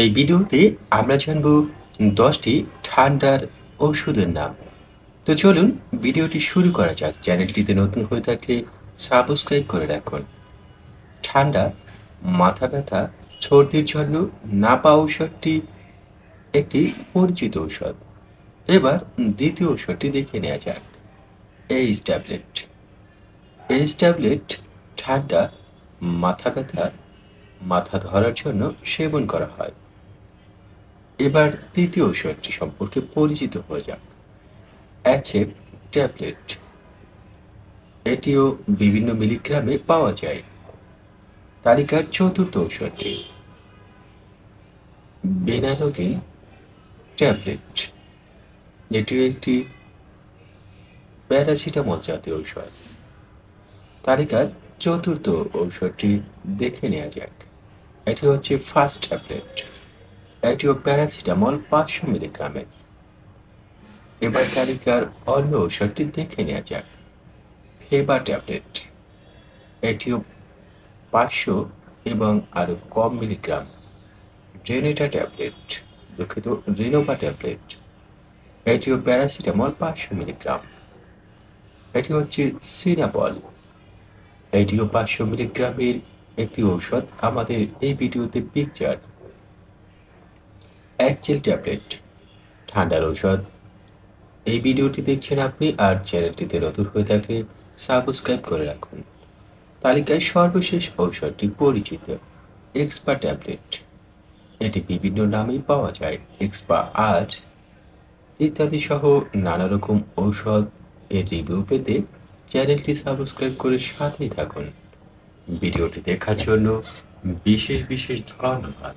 এই ভিডিওতে আমরা জানব 10টি ঠান্ডার ওষুধের নাম। তো চলুন ভিডিওটি শুরু করা যাক। চ্যানেলটিতে নতুন হয়ে থাকলে সাবস্ক্রাইব করে রাখুন। ঠান্ডা, মাথা ব্যথা, সর্দির জন্য নাপা ঔষধটি একটি পরিচিত ঔষধ। এবার দ্বিতীয় ঔষধটি দেখে নেওয়া যাক। H tablet. এইচ ট্যাবলেট ঠান্ডা, মাথা ব্যথা, মাথা ধরার জন্য সেবন করা হয়। এবার তৃতীয় ঔষধটি সম্পর্কে পরিচিত হয়ে যাক। অ্যাচেপ ট্যাবলেট। এটিও বিভিন্ন মিলিগ্রামে পাওয়া যায়। তালিকার চতুর্থ ঔষধটি বেনালোগিন ট্যাবলেট। এটিও একটি প্যারাসিটামল জাতীয় ঔষধ। তালিকার চতুর্থ ঔষধটি দেখে নেওয়া যাক। এটি হচ্ছে ফার্স্ট ট্যাবলেট। এটিও প্যারাসিটামল 500 মিলিগ্রামের। এবার তালিকার অন্য ঔষধটি দেখে নেওয়া যাক। ফেবা ট্যাবলেট। এটিও 500 এবং আরও কম মিলিগ্রাম। রেনেটা ট্যাবলেট, দুঃখিত, রিনোভা ট্যাবলেট। এটিও প্যারাসিটামল 500 মিলিগ্রাম। এটি হচ্ছে সিনাবল। এটিও 500 মিলিগ্রামের একটি ঔষধ। আমাদের এই ভিডিওতে পিকচার। অ্যাকজেল ট্যাবলেট ঠান্ডার ঔষধ। এই ভিডিওটি দেখছেন আপনি, আর চ্যানেলটিতে নতুন হয়ে থাকলে সাবস্ক্রাইব করে রাখুন। তালিকায় সর্বশেষ ঔষধটি পরিচিত এক্সপা ট্যাবলেট। এটি বিভিন্ন নামেই পাওয়া যায়, এক্সপা আর ইত্যাদি সহ নানা রকম ঔষধ এর রিভিউ পেতে চ্যানেলটি সাবস্ক্রাইব করে সাথেই থাকুন। ভিডিওটি দেখার জন্য বিশেষ বিশেষ ধন্যবাদ।